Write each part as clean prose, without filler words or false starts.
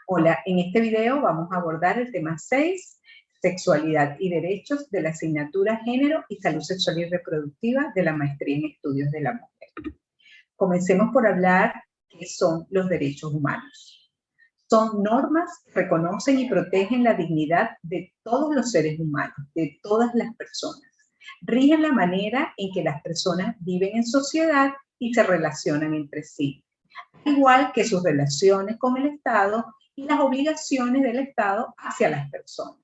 Hola, en este video vamos a abordar el tema 6, sexualidad y derechos de la asignatura Género y Salud Sexual y Reproductiva de la Maestría en Estudios de la Mujer. Comencemos por hablar qué son los derechos humanos. Son normas que reconocen y protegen la dignidad de todos los seres humanos, de todas las personas. Rigen la manera en que las personas viven en sociedad y se relacionan entre sí, igual que sus relaciones con el Estado y las obligaciones del Estado hacia las personas.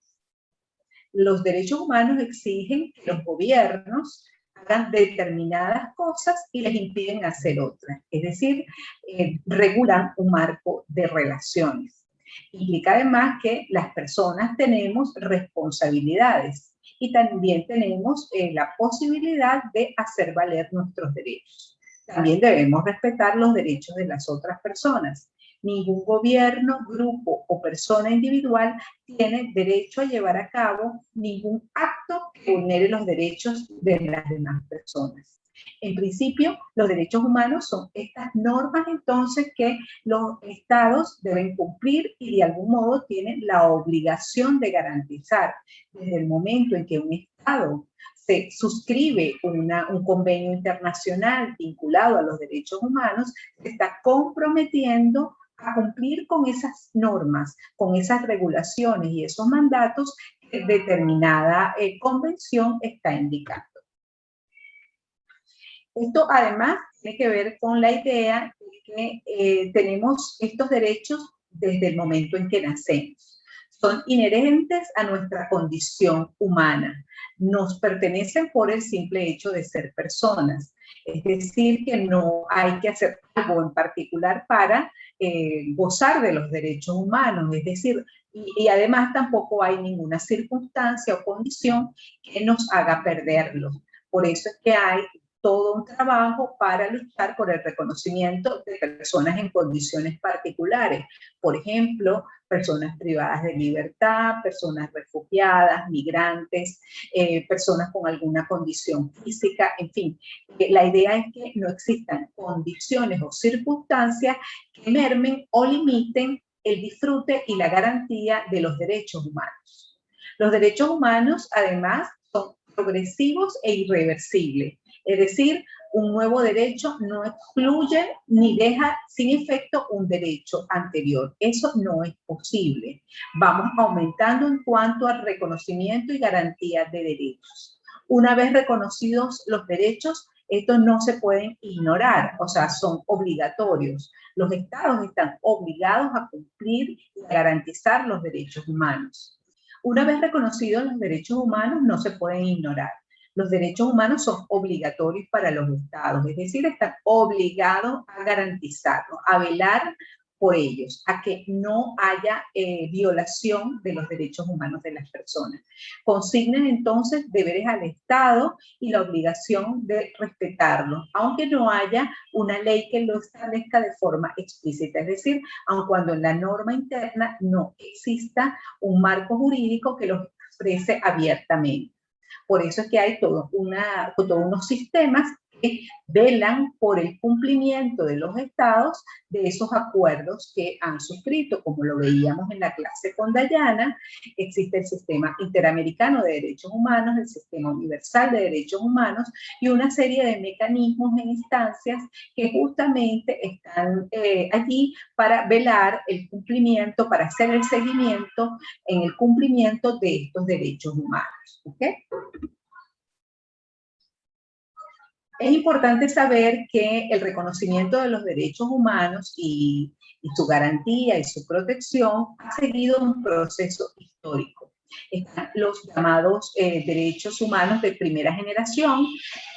Los derechos humanos exigen que los gobiernos hagan determinadas cosas y les impiden hacer otras, es decir, regulan un marco de relaciones. Implica además que las personas tenemos responsabilidades y también tenemos la posibilidad de hacer valer nuestros derechos. También debemos respetar los derechos de las otras personas. Ningún gobierno, grupo o persona individual tiene derecho a llevar a cabo ningún acto que vulnere los derechos de las demás personas. En principio, los derechos humanos son estas normas entonces que los estados deben cumplir y de algún modo tienen la obligación de garantizar. Desde el momento en que un estado se suscribe un convenio internacional vinculado a los derechos humanos, se está comprometiendo a cumplir con esas normas, con esas regulaciones y esos mandatos que determinada convención está indicando. Esto además tiene que ver con la idea de que tenemos estos derechos desde el momento en que nacemos. Son inherentes a nuestra condición humana. Nos pertenecen por el simple hecho de ser personas. Es decir, que no hay que hacer algo en particular para gozar de los derechos humanos. Es decir, y además tampoco hay ninguna circunstancia o condición que nos haga perderlos. Por eso es que hay todo un trabajo para luchar por el reconocimiento de personas en condiciones particulares. Por ejemplo, personas privadas de libertad, personas refugiadas, migrantes, personas con alguna condición física, en fin. La idea es que no existan condiciones o circunstancias que mermen o limiten el disfrute y la garantía de los derechos humanos. Los derechos humanos, además, son progresivos e irreversibles. Es decir, un nuevo derecho no excluye ni deja sin efecto un derecho anterior. Eso no es posible. Vamos aumentando en cuanto al reconocimiento y garantía de derechos. Una vez reconocidos los derechos, estos no se pueden ignorar, o sea, son obligatorios. Los estados están obligados a cumplir y a garantizar los derechos humanos. Una vez reconocidos los derechos humanos, no se pueden ignorar. Los derechos humanos son obligatorios para los estados, es decir, están obligados a garantizarlos, a velar por ellos, a que no haya violación de los derechos humanos de las personas. Consignan entonces deberes al Estado y la obligación de respetarlos, aunque no haya una ley que lo establezca de forma explícita, es decir, aun cuando en la norma interna no exista un marco jurídico que los exprese abiertamente. Por eso es que hay todos unos sistemas que velan por el cumplimiento de los estados de esos acuerdos que han suscrito, como lo veíamos en la clase con Dayana. Existe el Sistema Interamericano de Derechos Humanos, el Sistema Universal de Derechos Humanos y una serie de mecanismos e instancias que justamente están allí para velar el cumplimiento, para hacer el seguimiento en el cumplimiento de estos derechos humanos. ¿Okay? Es importante saber que el reconocimiento de los derechos humanos y su garantía y su protección ha seguido un proceso histórico. Están los llamados derechos humanos de primera generación,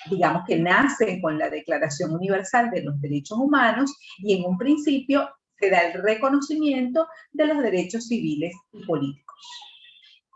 digamos que nacen con la Declaración Universal de los Derechos Humanos y en un principio se da el reconocimiento de los derechos civiles y políticos.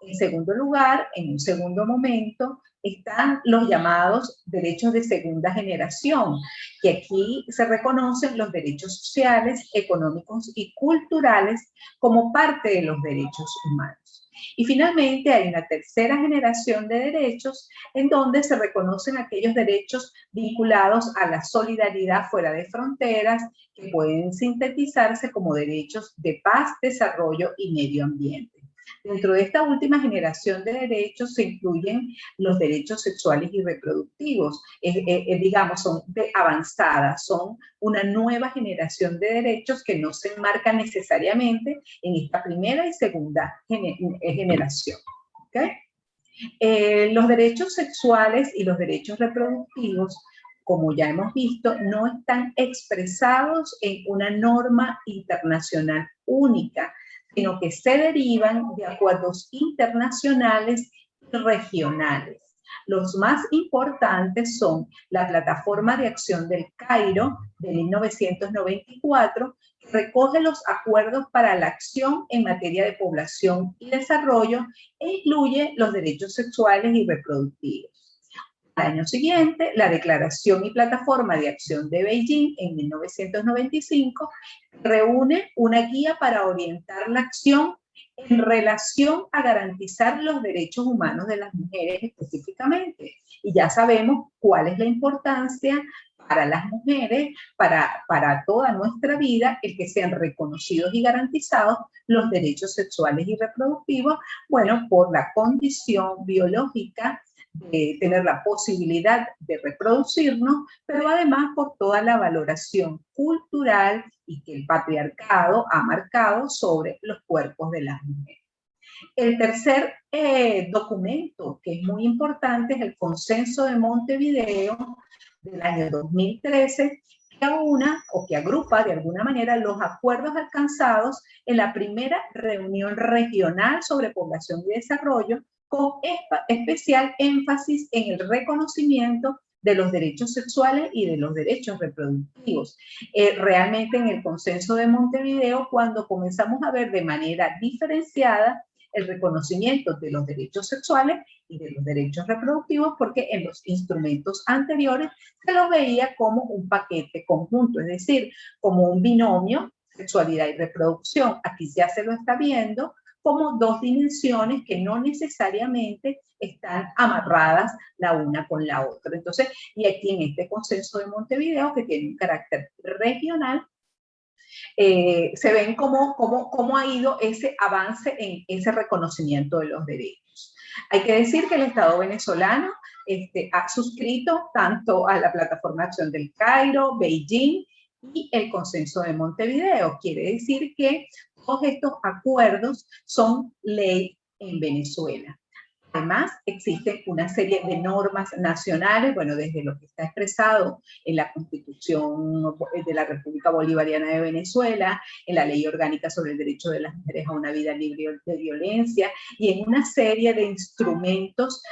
En segundo lugar, en un segundo momento, están los llamados derechos de segunda generación, que aquí se reconocen los derechos sociales, económicos y culturales como parte de los derechos humanos. Y finalmente hay una tercera generación de derechos en donde se reconocen aquellos derechos vinculados a la solidaridad fuera de fronteras, que pueden sintetizarse como derechos de paz, desarrollo y medio ambiente. Dentro de esta última generación de derechos se incluyen los derechos sexuales y reproductivos, digamos, son de avanzada, son una nueva generación de derechos que no se enmarcan necesariamente en esta primera y segunda generación. ¿Okay? Los derechos sexuales y los derechos reproductivos, como ya hemos visto, no están expresados en una norma internacional única, sino que se derivan de acuerdos internacionales y regionales. Los más importantes son la Plataforma de Acción del Cairo de 1994, que recoge los acuerdos para la acción en materia de población y desarrollo e incluye los derechos sexuales y reproductivos. Al año siguiente, la Declaración y Plataforma de Acción de Beijing en 1995 reúne una guía para orientar la acción en relación a garantizar los derechos humanos de las mujeres específicamente. Y ya sabemos cuál es la importancia para las mujeres, para toda nuestra vida, el que sean reconocidos y garantizados los derechos sexuales y reproductivos, bueno, por la condición biológica de tener la posibilidad de reproducirnos, pero además por toda la valoración cultural y que el patriarcado ha marcado sobre los cuerpos de las mujeres. El tercer documento que es muy importante es el Consenso de Montevideo del año 2013, que aúna o que agrupa de alguna manera los acuerdos alcanzados en la primera reunión regional sobre población y desarrollo, con especial énfasis en el reconocimiento de los derechos sexuales y de los derechos reproductivos. Realmente en el Consenso de Montevideo, cuando comenzamos a ver de manera diferenciada el reconocimiento de los derechos sexuales y de los derechos reproductivos, porque en los instrumentos anteriores se los veía como un paquete conjunto, es decir, como un binomio, sexualidad y reproducción. Aquí ya se lo está viendo como dos dimensiones que no necesariamente están amarradas la una con la otra. Entonces, y aquí en este Consenso de Montevideo, que tiene un carácter regional, se ven cómo ha ido ese avance en ese reconocimiento de los derechos. Hay que decir que el Estado venezolano ha suscrito tanto a la Plataforma de Acción del Cairo, Beijing y el Consenso de Montevideo. Quiere decir que todos estos acuerdos son ley en Venezuela. Además, existen una serie de normas nacionales, bueno, desde lo que está expresado en la Constitución de la República Bolivariana de Venezuela, en la Ley Orgánica sobre el Derecho de las Mujeres a una Vida Libre de Violencia, y en una serie de instrumentos,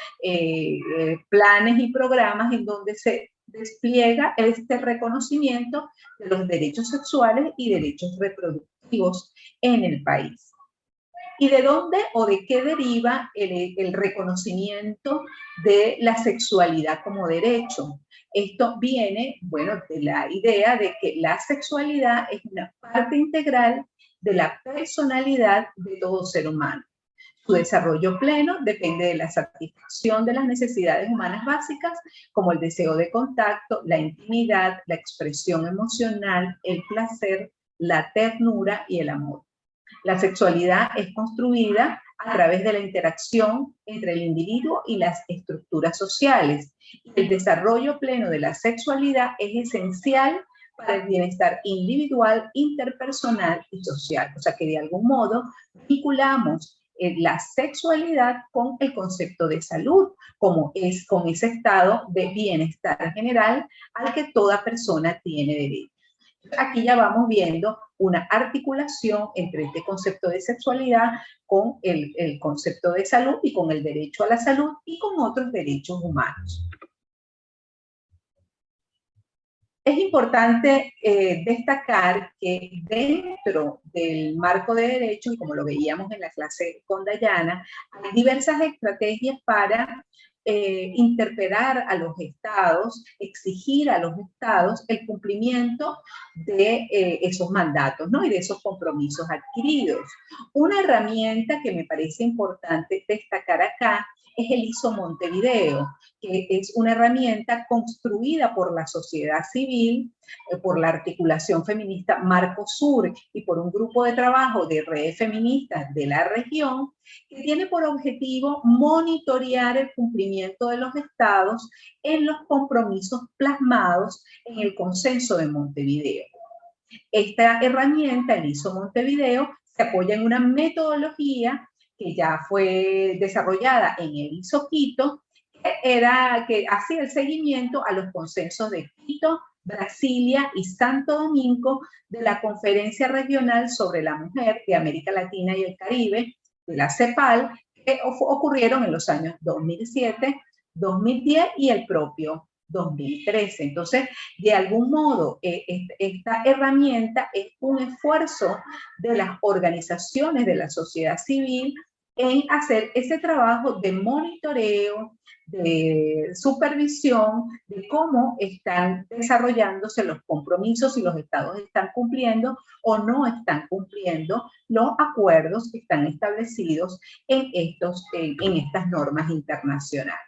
planes y programas en donde se despliega este reconocimiento de los derechos sexuales y derechos reproductivos en el país. ¿Y de dónde o de qué deriva el reconocimiento de la sexualidad como derecho? Esto viene, bueno, de la idea de que la sexualidad es una parte integral de la personalidad de todo ser humano. Su desarrollo pleno depende de la satisfacción de las necesidades humanas básicas, como el deseo de contacto, la intimidad, la expresión emocional, el placer, la ternura y el amor. La sexualidad es construida a través de la interacción entre el individuo y las estructuras sociales. El desarrollo pleno de la sexualidad es esencial para el bienestar individual, interpersonal y social. O sea que de algún modo vinculamos la sexualidad con el concepto de salud, como es con ese estado de bienestar general al que toda persona tiene derecho. Aquí ya vamos viendo una articulación entre este concepto de sexualidad con el concepto de salud y con el derecho a la salud y con otros derechos humanos. Es importante destacar que dentro del marco de derechos, como lo veíamos en la clase con Dayana, hay diversas estrategias para interpelar a los estados, exigir a los estados el cumplimiento de esos mandatos, ¿no? Y de esos compromisos adquiridos. Una herramienta que me parece importante destacar acá es el ISO Montevideo, que es una herramienta construida por la sociedad civil, por la articulación feminista Marcosur y por un grupo de trabajo de redes feministas de la región, que tiene por objetivo monitorear el cumplimiento de los estados en los compromisos plasmados en el Consenso de Montevideo. Esta herramienta, el ISO Montevideo, se apoya en una metodología que ya fue desarrollada en el ISO Quito, que hacía el seguimiento a los consensos de Quito, Brasilia y Santo Domingo de la Conferencia Regional sobre la Mujer de América Latina y el Caribe, de la CEPAL, que ocurrieron en los años 2007, 2010 y el propio 2013. Entonces, de algún modo, esta herramienta es un esfuerzo de las organizaciones de la sociedad civil en hacer ese trabajo de monitoreo, de supervisión, de cómo están desarrollándose los compromisos, si los estados están cumpliendo o no están cumpliendo los acuerdos que están establecidos en estas normas internacionales.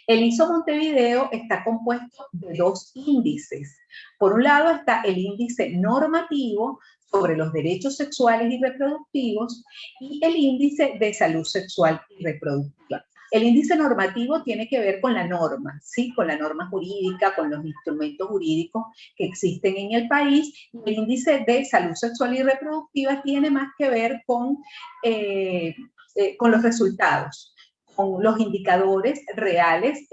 El ISO Montevideo está compuesto de dos índices. Por un lado está el índice normativo sobre los derechos sexuales y reproductivos y el índice de salud sexual y reproductiva. El índice normativo tiene que ver con la norma, ¿sí? Con la norma jurídica, con los instrumentos jurídicos que existen en el país. El índice de salud sexual y reproductiva tiene más que ver con los resultados, con los indicadores reales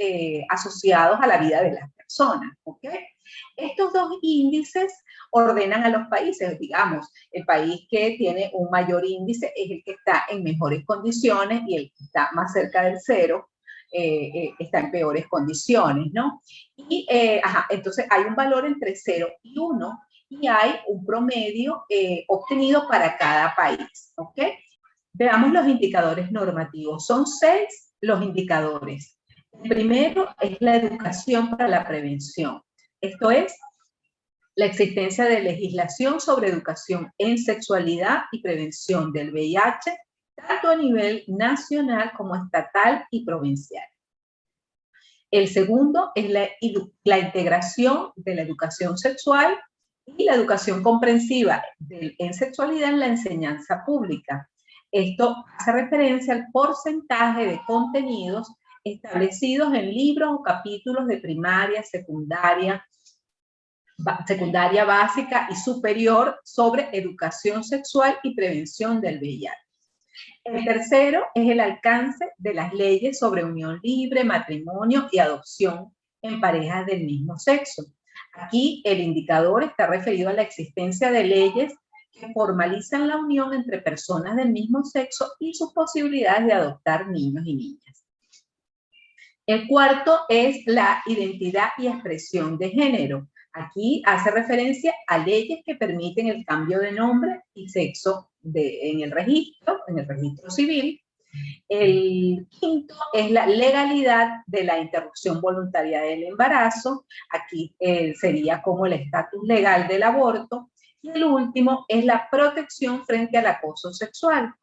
asociados a la vida de las personas, ¿ok? Estos dos índices ordenan a los países, digamos, el país que tiene un mayor índice es el que está en mejores condiciones y el que está más cerca del cero está en peores condiciones, ¿no? Y entonces hay un valor entre 0 y 1 y hay un promedio obtenido para cada país, ¿ok? Veamos los indicadores normativos. Son 6 los indicadores. El primero es la educación para la prevención. Esto es la existencia de legislación sobre educación en sexualidad y prevención del VIH, tanto a nivel nacional como estatal y provincial. El segundo es la integración de la educación sexual y la educación comprensiva en sexualidad en la enseñanza pública. Esto hace referencia al porcentaje de contenidos establecidos en libros o capítulos de primaria, secundaria básica y superior sobre educación sexual y prevención del VIH. El tercero es el alcance de las leyes sobre unión libre, matrimonio y adopción en parejas del mismo sexo. Aquí el indicador está referido a la existencia de leyes que formalizan la unión entre personas del mismo sexo y sus posibilidades de adoptar niños y niñas. El cuarto es la identidad y expresión de género. Aquí hace referencia a leyes que permiten el cambio de nombre y sexo en el registro civil. El quinto es la legalidad de la interrupción voluntaria del embarazo. Aquí sería como el estatus legal del aborto. Y el último es la protección frente al acoso sexual.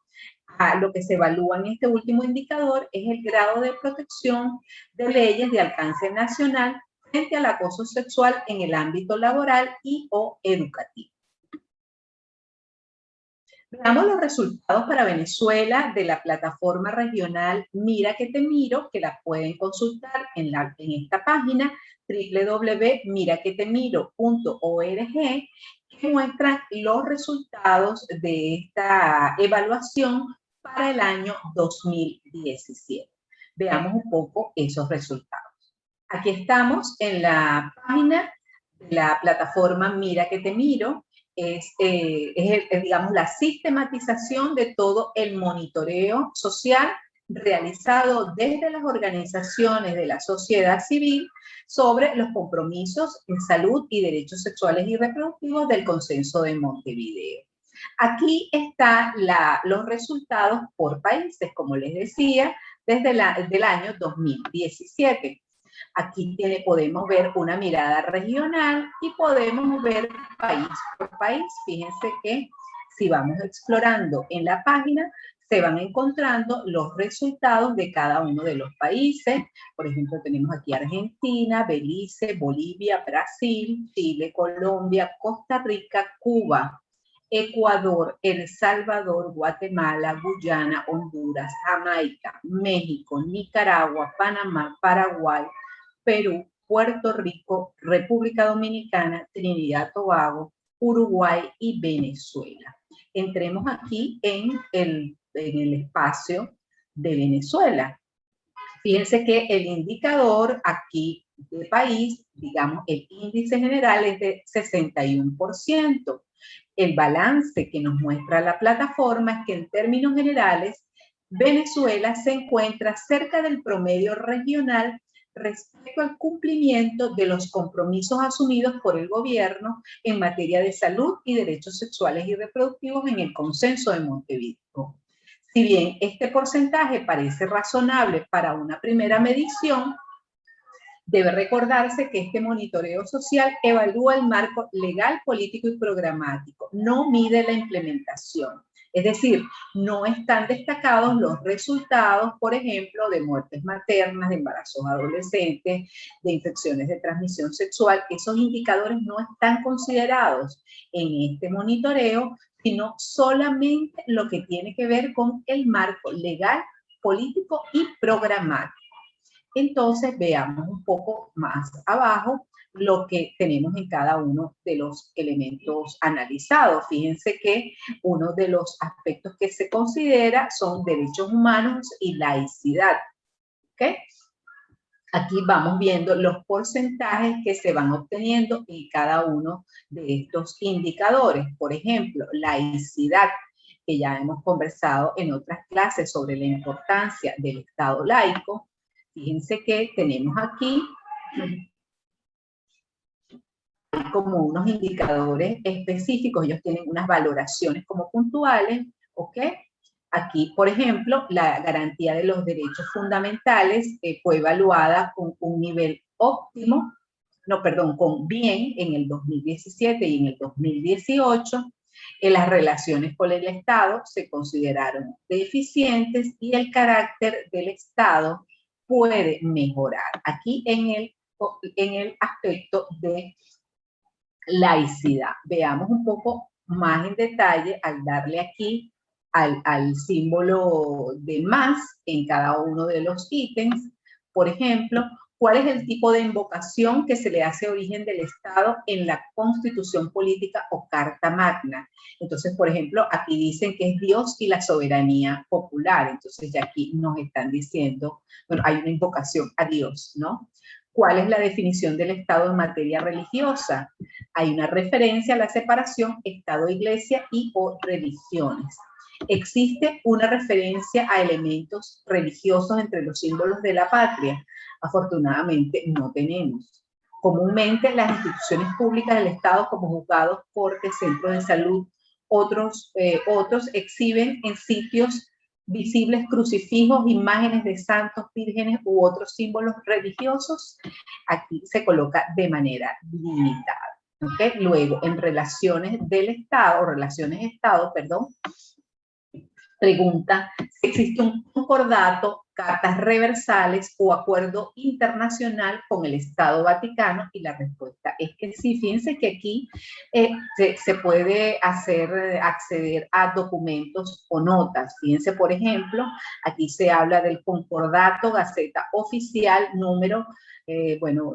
Lo que se evalúa en este último indicador es el grado de protección de leyes de alcance nacional frente al acoso sexual en el ámbito laboral y o educativo. Veamos los resultados para Venezuela de la plataforma regional Mira que te miro, que la pueden consultar en esta página www.miraquetemiro.org, que muestran los resultados de esta evaluación para el año 2017. Veamos un poco esos resultados. Aquí estamos en la página de la plataforma Mira que te miro. Es digamos, la sistematización de todo el monitoreo social realizado desde las organizaciones de la sociedad civil sobre los compromisos en salud y derechos sexuales y reproductivos del Consenso de Montevideo. Aquí están los resultados por países, como les decía, desde el año 2017. Aquí podemos ver una mirada regional y podemos ver país por país. Fíjense que si vamos explorando en la página, se van encontrando los resultados de cada uno de los países. Por ejemplo, tenemos aquí Argentina, Belice, Bolivia, Brasil, Chile, Colombia, Costa Rica, Cuba, Ecuador, El Salvador, Guatemala, Guyana, Honduras, Jamaica, México, Nicaragua, Panamá, Paraguay, Perú, Puerto Rico, República Dominicana, Trinidad y Tobago, Uruguay y Venezuela. Entremos aquí en el espacio de Venezuela. Fíjense que el indicador aquí de país, digamos, el índice general es de 61%. El balance que nos muestra la plataforma es que en términos generales, Venezuela se encuentra cerca del promedio regional respecto al cumplimiento de los compromisos asumidos por el gobierno en materia de salud y derechos sexuales y reproductivos en el Consenso de Montevideo. Si bien este porcentaje parece razonable para una primera medición, debe recordarse que este monitoreo social evalúa el marco legal, político y programático, no mide la implementación. Es decir, no están destacados los resultados, por ejemplo, de muertes maternas, de embarazos adolescentes, de infecciones de transmisión sexual. Esos indicadores no están considerados en este monitoreo, sino solamente lo que tiene que ver con el marco legal, político y programático. Entonces, veamos un poco más abajo lo que tenemos en cada uno de los elementos analizados. Fíjense que uno de los aspectos que se considera son derechos humanos y laicidad. ¿Okay? Aquí vamos viendo los porcentajes que se van obteniendo en cada uno de estos indicadores. Por ejemplo, laicidad, que ya hemos conversado en otras clases sobre la importancia del Estado laico. Fíjense que tenemos aquí como unos indicadores específicos, ellos tienen unas valoraciones como puntuales, ¿ok? Aquí, por ejemplo, la garantía de los derechos fundamentales fue evaluada con un nivel óptimo, con bien en el 2017 y en el 2018. Las relaciones con el Estado se consideraron deficientes y el carácter del Estado puede mejorar. Aquí en el aspecto de laicidad. Veamos un poco más en detalle al darle aquí al símbolo de más en cada uno de los ítems. Por ejemplo, ¿cuál es el tipo de invocación que se le hace origen del Estado en la Constitución Política o Carta Magna? Entonces, por ejemplo, aquí dicen que es Dios y la soberanía popular. Entonces, ya aquí nos están diciendo, bueno, hay una invocación a Dios, ¿no? ¿Cuál es la definición del Estado en materia religiosa? Hay una referencia a la separación Estado-Iglesia y o religiones. ¿Existe una referencia a elementos religiosos entre los símbolos de la patria? Afortunadamente no tenemos. Comúnmente las instituciones públicas del Estado como juzgados, cortes, centros de salud, otros exhiben en sitios visibles crucifijos, imágenes de santos, vírgenes u otros símbolos religiosos. Aquí se coloca de manera limitada. ¿Okay? Luego, en relaciones del Estado, pregunta si existe un concordato, cartas reversales o acuerdo internacional con el Estado Vaticano, y la respuesta es que sí. Fíjense que aquí se puede acceder a documentos o notas. Fíjense, por ejemplo, aquí se habla del concordato Gaceta Oficial número,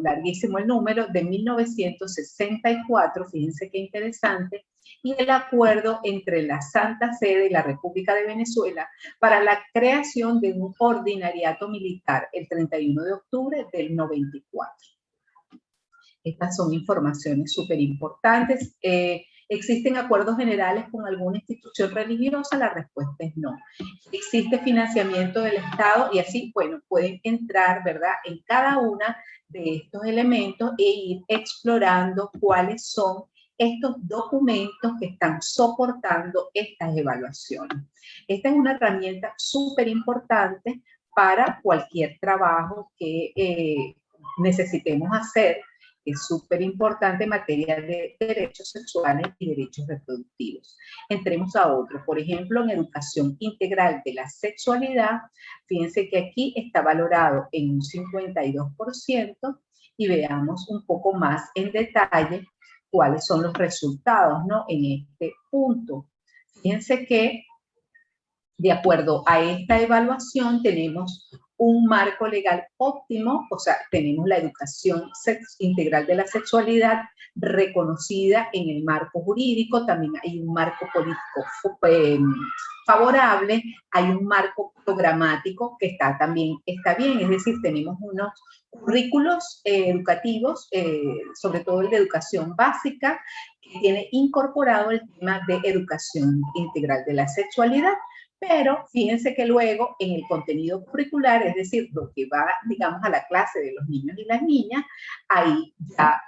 larguísimo el número, de 1964, fíjense qué interesante, y el acuerdo entre la Santa Sede y la República de Venezuela para la creación de un ordinariato militar el 31 de octubre del 94. Estas son informaciones súper importantes. ¿Existen acuerdos generales con alguna institución religiosa? La respuesta es no. ¿Existe financiamiento del Estado? Y así, bueno, pueden entrar, ¿verdad?, en cada una de estos elementos e ir explorando cuáles son estos documentos que están soportando estas evaluaciones. Esta es una herramienta súper importante para cualquier trabajo que necesitemos hacer. Es súper importante en materia de derechos sexuales y derechos reproductivos. Entremos a otro, por ejemplo, en educación integral de la sexualidad. Fíjense que aquí está valorado en un 52% y veamos un poco más en detalle cuáles son los resultados, ¿no?, en este punto. Fíjense que de acuerdo a esta evaluación tenemos un marco legal óptimo, o sea, tenemos la educación integral de la sexualidad reconocida en el marco jurídico, también hay un marco político favorable, hay un marco programático que también está bien, es decir, tenemos unos currículos educativos, sobre todo el de educación básica, que tiene incorporado el tema de educación integral de la sexualidad. Pero fíjense que luego en el contenido curricular, es decir, lo que va, digamos, a la clase de los niños y las niñas, ahí ya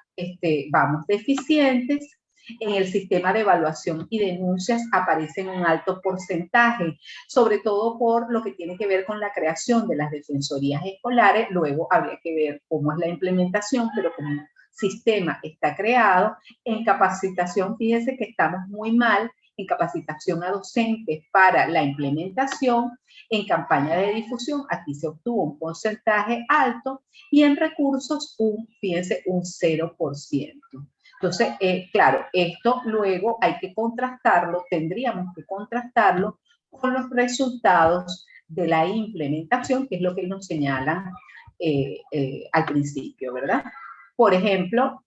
vamos deficientes. En el sistema de evaluación y denuncias aparecen un alto porcentaje, sobre todo por lo que tiene que ver con la creación de las defensorías escolares. Luego habría que ver cómo es la implementación, pero como el sistema está creado, en capacitación, fíjense que estamos muy mal, en capacitación a docentes para la implementación, en campaña de difusión, aquí se obtuvo un porcentaje alto, y en recursos, fíjense, un 0%. Entonces, claro, esto luego hay que contrastarlo, tendríamos que contrastarlo con los resultados de la implementación, que es lo que nos señalan al principio, ¿verdad? Por ejemplo,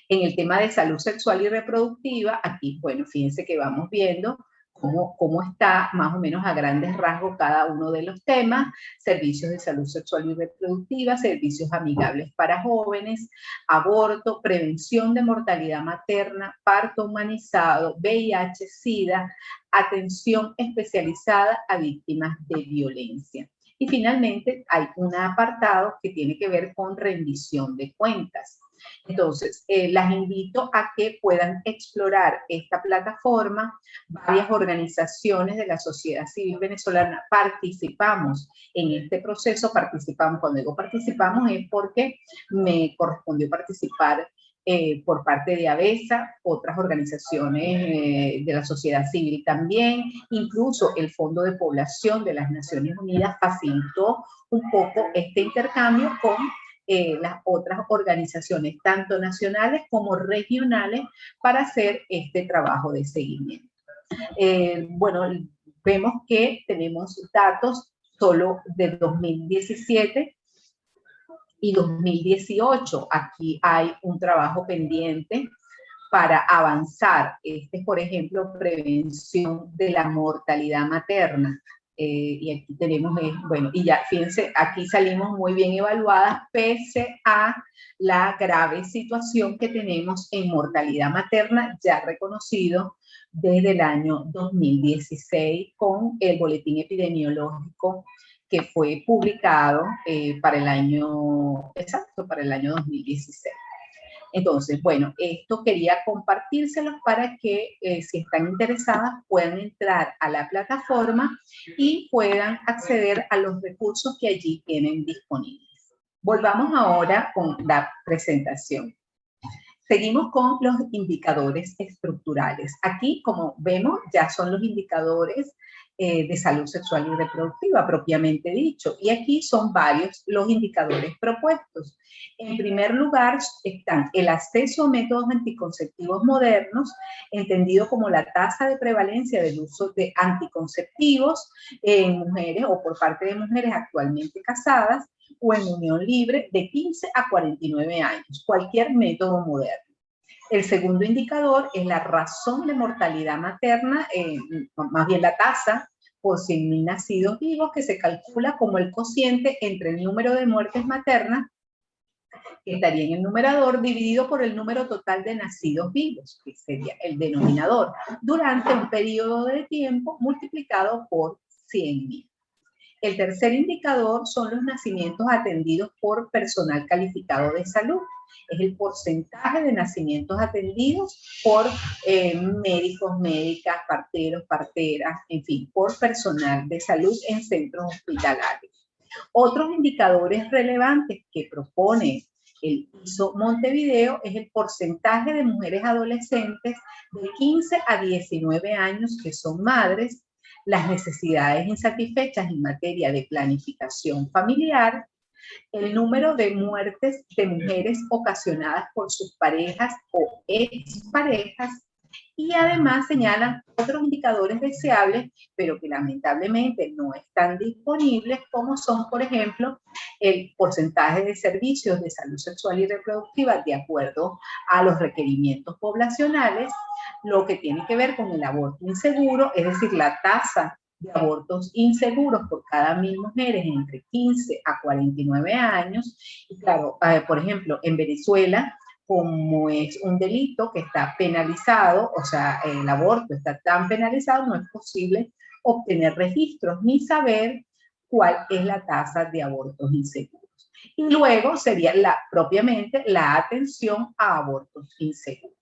en el tema de salud sexual y reproductiva, aquí, bueno, fíjense que vamos viendo cómo está más o menos a grandes rasgos cada uno de los temas: servicios de salud sexual y reproductiva, servicios amigables para jóvenes, aborto, prevención de mortalidad materna, parto humanizado, VIH, SIDA, atención especializada a víctimas de violencia. Y finalmente hay un apartado que tiene que ver con rendición de cuentas. Entonces, las invito a que puedan explorar esta plataforma. Varias organizaciones de la sociedad civil venezolana participamos en este proceso. Participamos, cuando digo participamos es porque me correspondió participar por parte de ABESA, otras organizaciones de la sociedad civil también, incluso el Fondo de Población de las Naciones Unidas facilitó un poco este intercambio con las otras organizaciones, tanto nacionales como regionales, para hacer este trabajo de seguimiento. Bueno, vemos que tenemos datos solo de 2017 y 2018. Aquí hay un trabajo pendiente para avanzar. Este es, por ejemplo, prevención de la mortalidad materna. Y aquí tenemos, bueno, y ya fíjense, aquí salimos muy bien evaluadas pese a la grave situación que tenemos en mortalidad materna, ya reconocido desde el año 2016 con el boletín epidemiológico que fue publicado para el año, exacto, para el año 2016. Entonces, bueno, esto quería compartírselos para que si están interesadas puedan entrar a la plataforma y puedan acceder a los recursos que allí tienen disponibles. Volvamos ahora con la presentación. Seguimos con los indicadores estructurales. Aquí, como vemos, ya son los indicadores de salud sexual y reproductiva, propiamente dicho. Y aquí son varios los indicadores propuestos. En primer lugar están el acceso a métodos anticonceptivos modernos, entendido como la tasa de prevalencia del uso de anticonceptivos en mujeres o por parte de mujeres actualmente casadas o en unión libre de 15 a 49 años, cualquier método moderno. El segundo indicador es la razón de mortalidad materna, más bien la tasa por 100.000 nacidos vivos, que se calcula como el cociente entre el número de muertes maternas que estaría en el numerador, dividido por el número total de nacidos vivos, que sería el denominador, durante un periodo de tiempo multiplicado por 100.000. El tercer indicador son los nacimientos atendidos por personal calificado de salud. Es el porcentaje de nacimientos atendidos por médicos, médicas, parteros, parteras, en fin, por personal de salud en centros hospitalarios. Otros indicadores relevantes que propone el ISO Montevideo es el porcentaje de mujeres adolescentes de 15 a 19 años que son madres, las necesidades insatisfechas en materia de planificación familiar, el número de muertes de mujeres ocasionadas por sus parejas o exparejas, y además señalan otros indicadores deseables, pero que lamentablemente no están disponibles, como son, por ejemplo, el porcentaje de servicios de salud sexual y reproductiva de acuerdo a los requerimientos poblacionales, lo que tiene que ver con el aborto inseguro, es decir, la tasa de abortos inseguros por cada 1.000 mujeres entre 15 a 49 años. Y claro, por ejemplo, en Venezuela, como es un delito que está penalizado, o sea, el aborto está tan penalizado, no es posible obtener registros ni saber cuál es la tasa de abortos inseguros. Y luego sería propiamente la atención a abortos inseguros.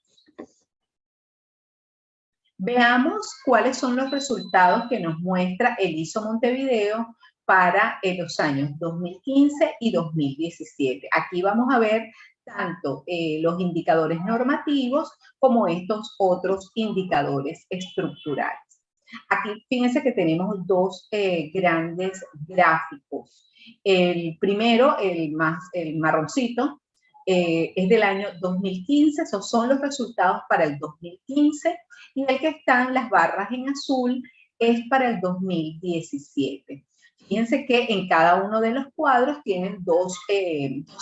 Veamos cuáles son los resultados que nos muestra el ISO Montevideo para los años 2015 y 2017. Aquí vamos a ver tanto los indicadores normativos como estos otros indicadores estructurales. Aquí fíjense que tenemos dos grandes gráficos. El primero, el marroncito, es del año 2015, esos son los resultados para el 2015, y el que están las barras en azul es para el 2017. Fíjense que en cada uno de los cuadros tienen dos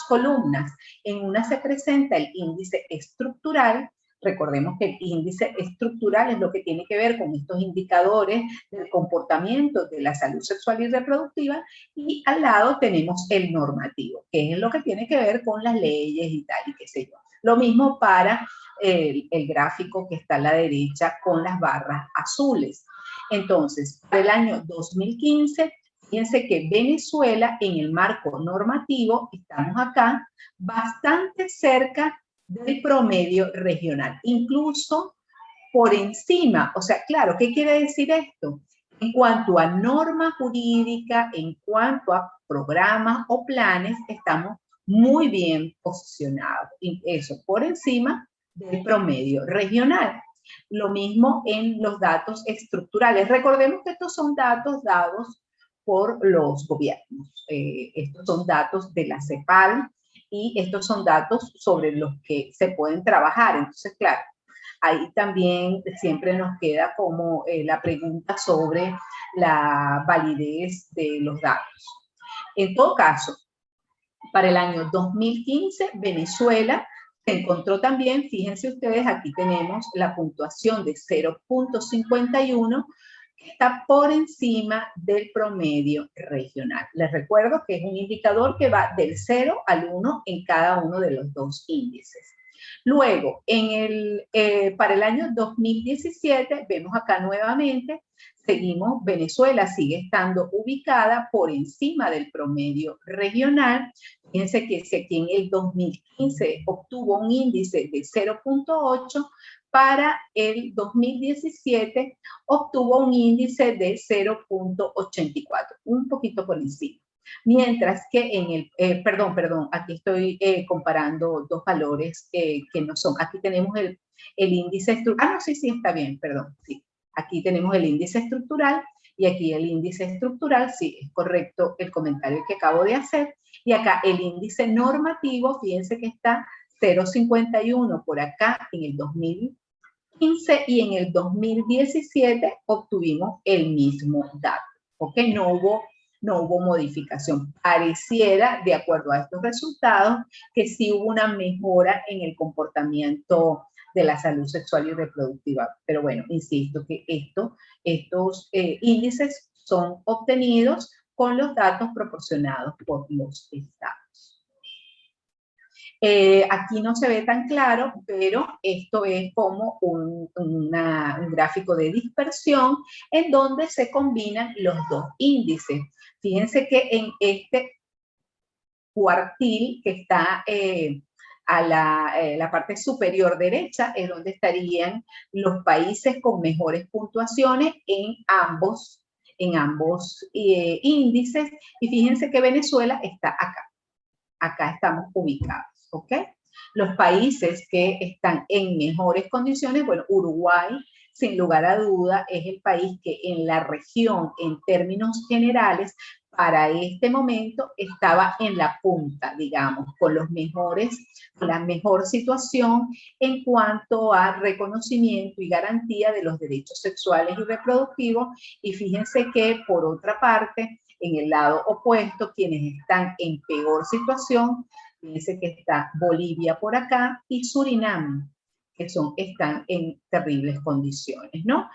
columnas. En una se presenta el índice estructural. Recordemos que el índice estructural es lo que tiene que ver con estos indicadores del comportamiento de la salud sexual y reproductiva, y al lado tenemos el normativo, que es lo que tiene que ver con las leyes y tal, y qué sé yo. Lo mismo para el gráfico que está a la derecha con las barras azules. Entonces, para el año 2015, fíjense que Venezuela, en el marco normativo, estamos acá bastante cerca del promedio regional, incluso por encima. O sea, claro, ¿qué quiere decir esto? En cuanto a norma jurídica, en cuanto a programas o planes, estamos muy bien posicionados, y eso por encima del promedio regional. Lo mismo en los datos estructurales. Recordemos que estos son datos dados por los gobiernos. Estos son datos de la CEPAL, y estos son datos sobre los que se pueden trabajar. Entonces, claro, ahí también siempre nos queda como la pregunta sobre la validez de los datos. En todo caso, para el año 2015, Venezuela se encontró también, fíjense ustedes, aquí tenemos la puntuación de 0.51, que está por encima del promedio regional. Les recuerdo que es un indicador que va del 0 al 1 en cada uno de los dos índices. Luego, para el año 2017, vemos acá nuevamente, seguimos, Venezuela sigue estando ubicada por encima del promedio regional. Fíjense que si aquí en el 2015 obtuvo un índice de 0.8, para el 2017 obtuvo un índice de 0.84, un poquito por encima. Mientras que en el, perdón, aquí estoy comparando dos valores que no son. Aquí tenemos el índice estructural. No, sí, está bien, perdón. Sí. Aquí tenemos el índice estructural y aquí el índice estructural, sí, es correcto el comentario que acabo de hacer. Y acá el índice normativo, fíjense que está 0.51 por acá en el 2015, y en el 2017 obtuvimos el mismo dato. ¿Ok? No hubo modificación. Pareciera, de acuerdo a estos resultados, que sí hubo una mejora en el comportamiento de la salud sexual y reproductiva. Pero bueno, insisto que estos índices son obtenidos con los datos proporcionados por los estados. Aquí no se ve tan claro, pero esto es como un gráfico de dispersión en donde se combinan los dos índices. Fíjense que en este cuartil que está a la parte superior derecha es donde estarían los países con mejores puntuaciones en ambos índices. Y fíjense que Venezuela está acá. Acá estamos ubicados, ¿ok? Los países que están en mejores condiciones, bueno, Uruguay, sin lugar a duda, es el país que en la región, en términos generales, para este momento estaba en la punta, digamos, con los mejores, la mejor situación en cuanto a reconocimiento y garantía de los derechos sexuales y reproductivos. Y fíjense que, por otra parte, en el lado opuesto, quienes están en peor situación, fíjense que está Bolivia por acá y Surinam, que están en terribles condiciones, ¿no?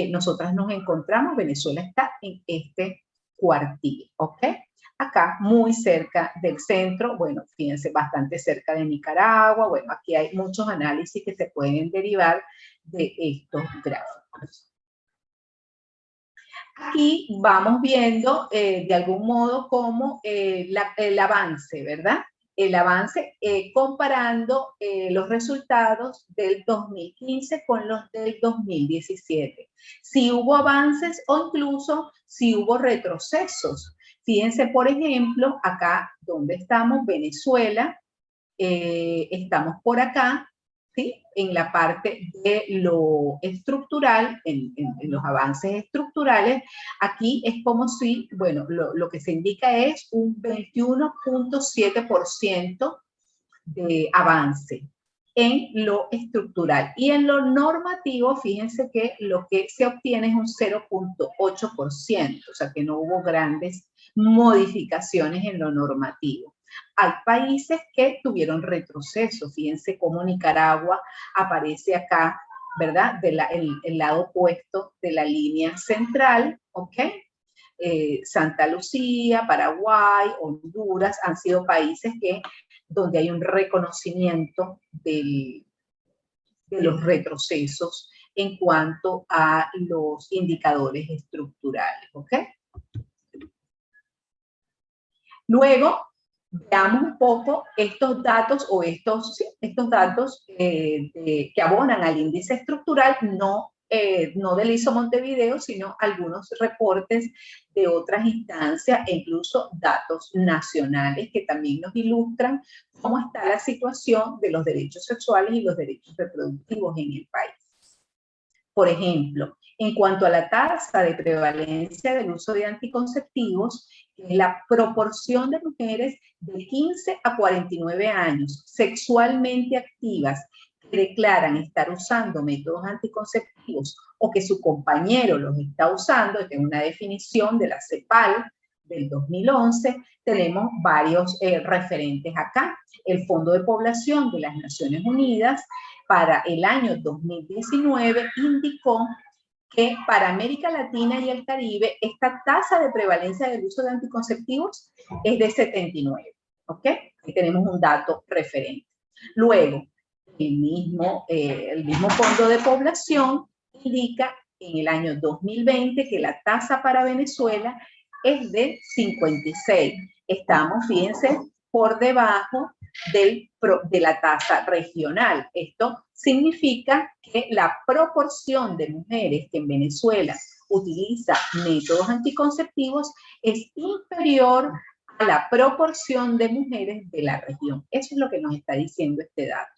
Nosotras nos encontramos, Venezuela está en este cuartil, ¿ok? Acá, muy cerca del centro, bueno, fíjense, bastante cerca de Nicaragua, bueno, aquí hay muchos análisis que se pueden derivar de estos gráficos. Aquí vamos viendo de algún modo cómo el avance, ¿verdad? El avance comparando los resultados del 2015 con los del 2017. Si hubo avances o incluso si hubo retrocesos. Fíjense, por ejemplo, acá donde estamos, Venezuela, estamos por acá, ¿sí? En la parte de lo estructural, en los avances estructurales, aquí es como si, bueno, lo que se indica es un 21.7% de avance en lo estructural. Y en lo normativo, fíjense que lo que se obtiene es un 0.8%, o sea que no hubo grandes modificaciones en lo normativo. Hay países que tuvieron retroceso, fíjense cómo Nicaragua aparece acá, ¿verdad? El lado opuesto de la línea central, ¿ok? Santa Lucía, Paraguay, Honduras, han sido países donde hay un reconocimiento de los retrocesos en cuanto a los indicadores estructurales, ¿ok? Luego, veamos un poco estos datos o estos datos que abonan al índice estructural, no del ISO Montevideo, sino algunos reportes de otras instancias e incluso datos nacionales que también nos ilustran cómo está la situación de los derechos sexuales y los derechos reproductivos en el país. Por ejemplo, en cuanto a la tasa de prevalencia del uso de anticonceptivos, la proporción de mujeres de 15 a 49 años sexualmente activas que declaran estar usando métodos anticonceptivos o que su compañero los está usando, esta es una definición de la CEPAL del 2011, tenemos varios referentes acá. El Fondo de Población de las Naciones Unidas para el año 2019 indicó que para América Latina y el Caribe esta tasa de prevalencia del uso de anticonceptivos es de 79, ¿ok? Aquí tenemos un dato referente. Luego, el mismo Fondo de Población indica en el año 2020 que la tasa para Venezuela es de 56. Estamos, fíjense, por debajo de la tasa regional. Esto significa que la proporción de mujeres que en Venezuela utiliza métodos anticonceptivos es inferior a la proporción de mujeres de la región. Eso es lo que nos está diciendo este dato.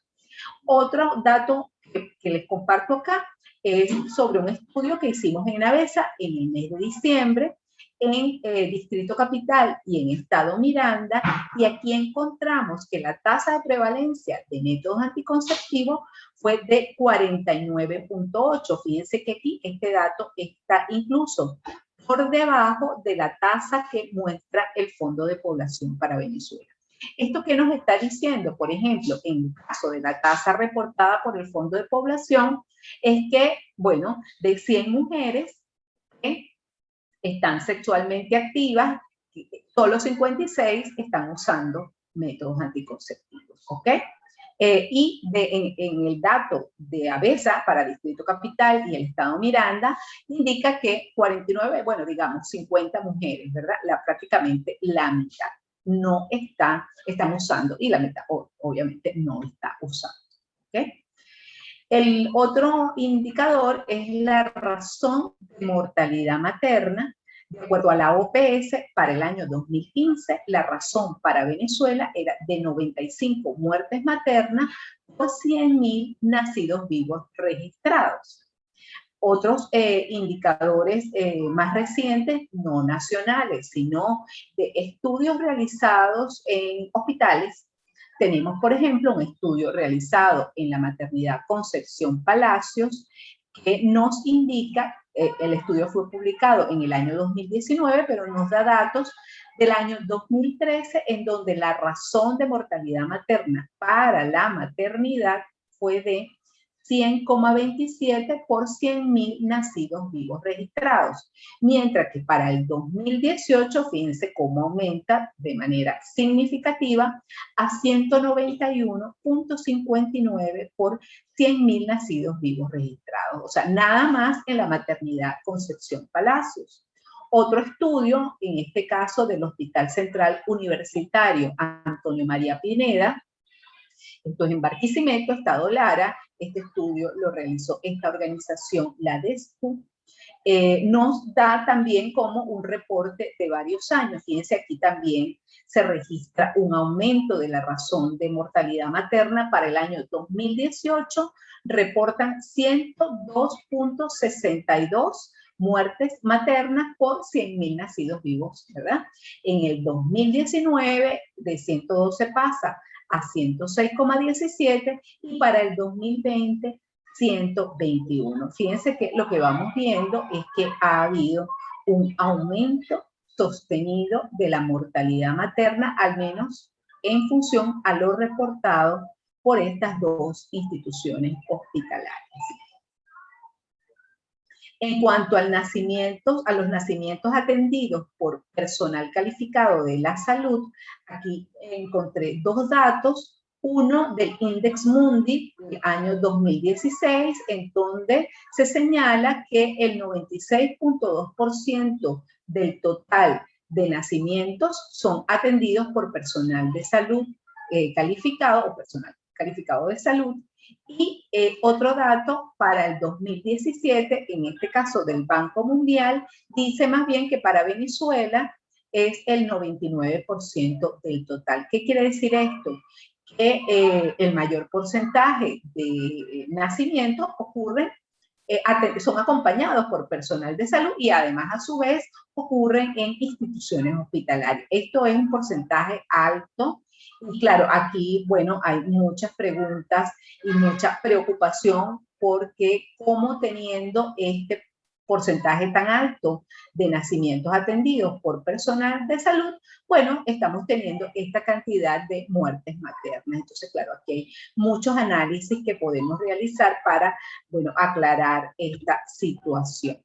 Otro dato que les comparto acá es sobre un estudio que hicimos en Navesa en el mes de diciembre, en Distrito Capital y en Estado Miranda, y aquí encontramos que la tasa de prevalencia de métodos anticonceptivos fue de 49.8. Fíjense que aquí este dato está incluso por debajo de la tasa que muestra el Fondo de Población para Venezuela. ¿Esto qué nos está diciendo? Por ejemplo, en el caso de la tasa reportada por el Fondo de Población, es que, bueno, de 100 mujeres que están sexualmente activas, solo 56 están usando métodos anticonceptivos, ¿ok? Y en el dato de ABESA para Distrito Capital y el Estado Miranda, indica que 49, bueno, digamos 50 mujeres, ¿verdad? Prácticamente la mitad no están usando y la mitad obviamente no está usando, ¿ok? El otro indicador es la razón de mortalidad materna. De acuerdo a la OPS, para el año 2015, la razón para Venezuela era de 95 muertes maternas por 100.000 nacidos vivos registrados. Otros indicadores más recientes, no nacionales, sino de estudios realizados en hospitales. Tenemos, por ejemplo, un estudio realizado en la maternidad Concepción Palacios que nos indica, el estudio fue publicado en el año 2019, pero nos da datos del año 2013, en donde la razón de mortalidad materna para la maternidad fue de 100,27 por 100.000 nacidos vivos registrados, mientras que para el 2018, fíjense cómo aumenta de manera significativa a 191,59 por 100.000 nacidos vivos registrados, o sea, nada más en la maternidad Concepción Palacios. Otro estudio, en este caso del Hospital Central Universitario Antonio María Pineda, esto es en Barquisimeto, Estado Lara. Este estudio lo realizó esta organización, la DESCU. Nos da también como un reporte de varios años. Fíjense, aquí también se registra un aumento de la razón de mortalidad materna. Para el año 2018 reportan 102,62 muertes maternas por 100.000 nacidos vivos, ¿verdad? En el 2019 de 112 pasa a 106,17 y para el 2020 121. Fíjense que lo que vamos viendo es que ha habido un aumento sostenido de la mortalidad materna, al menos en función a lo reportado por estas dos instituciones hospitalarias. En cuanto al a los nacimientos atendidos por personal calificado de la salud, aquí encontré dos datos. Uno del Index Mundi del año 2016, en donde se señala que el 96,2% del total de nacimientos son atendidos por personal de salud calificado o personal calificado de salud. Y otro dato para el 2017, en este caso del Banco Mundial, dice más bien que para Venezuela es el 99% del total. ¿Qué quiere decir esto? Que el mayor porcentaje de nacimientos ocurren, son acompañados por personal de salud y además a su vez ocurren en instituciones hospitalarias. Esto es un porcentaje alto. Y claro, aquí, bueno, hay muchas preguntas y mucha preocupación porque cómo teniendo este porcentaje tan alto de nacimientos atendidos por personal de salud, bueno, estamos teniendo esta cantidad de muertes maternas. Entonces, claro, aquí hay muchos análisis que podemos realizar para, bueno, aclarar esta situación.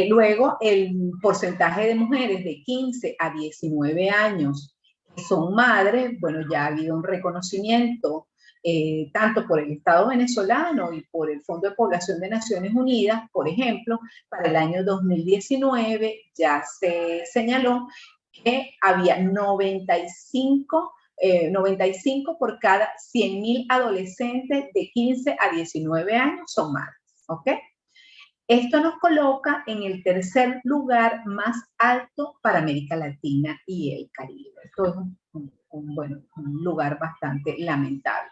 Luego, el porcentaje de mujeres de 15 a 19 años que son madres, bueno, ya ha habido un reconocimiento tanto por el Estado venezolano y por el Fondo de Población de Naciones Unidas. Por ejemplo, para el año 2019 ya se señaló que había 95 por cada 100.000 adolescentes de 15 a 19 años son madres, ¿ok? Esto nos coloca en el tercer lugar más alto para América Latina y el Caribe. Esto es un lugar bastante lamentable.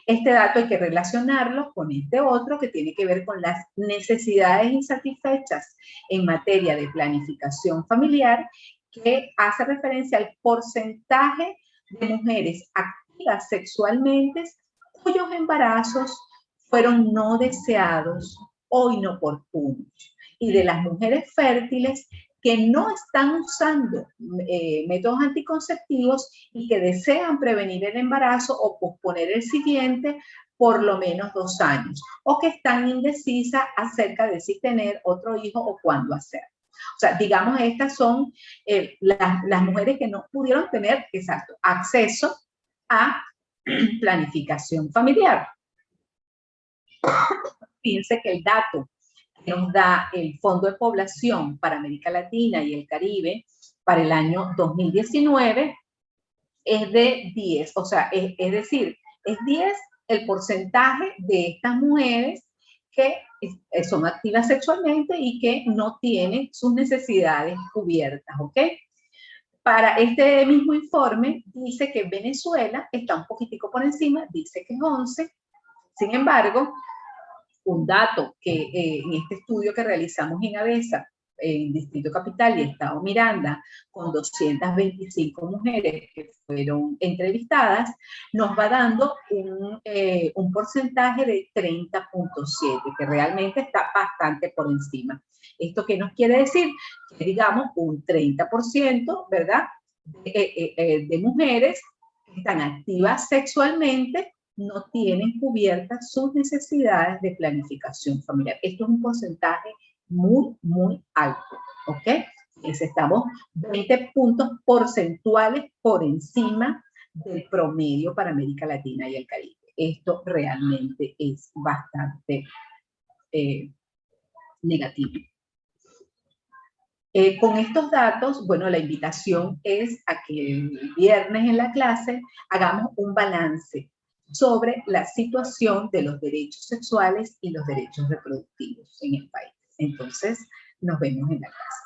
Este dato hay que relacionarlo con este otro que tiene que ver con las necesidades insatisfechas en materia de planificación familiar, que hace referencia al porcentaje de mujeres activas sexualmente cuyos embarazos fueron no deseados o inoportunos, y de las mujeres fértiles que no están usando métodos anticonceptivos y que desean prevenir el embarazo o posponer el siguiente por lo menos 2 años, o que están indecisas acerca de si tener otro hijo o cuándo hacerlo. O sea, digamos, estas son las mujeres que no pudieron tener, exacto, acceso a planificación familiar. Fíjense que el dato que nos da el Fondo de Población para América Latina y el Caribe para el año 2019 es de 10, o sea, es decir, es 10 el porcentaje de estas mujeres que son activas sexualmente y que no tienen sus necesidades cubiertas, ¿ok? Para este mismo informe dice que Venezuela está un poquitico por encima, dice que es 11. Sin embargo, un dato que en este estudio que realizamos en ABESA, en Distrito Capital y Estado Miranda, con 225 mujeres que fueron entrevistadas, nos va dando un porcentaje de 30.7, que realmente está bastante por encima. ¿Esto qué nos quiere decir? Que digamos un 30%, ¿verdad?, de mujeres que están activas sexualmente no tienen cubiertas sus necesidades de planificación familiar. Esto es un porcentaje muy, muy alto, ¿ok? Estamos 20 puntos porcentuales por encima del promedio para América Latina y el Caribe. Esto realmente es bastante negativo. Con estos datos, bueno, la invitación es a que el viernes en la clase hagamos un balance sobre la situación de los derechos sexuales y los derechos reproductivos en el país. Entonces, nos vemos en la clase.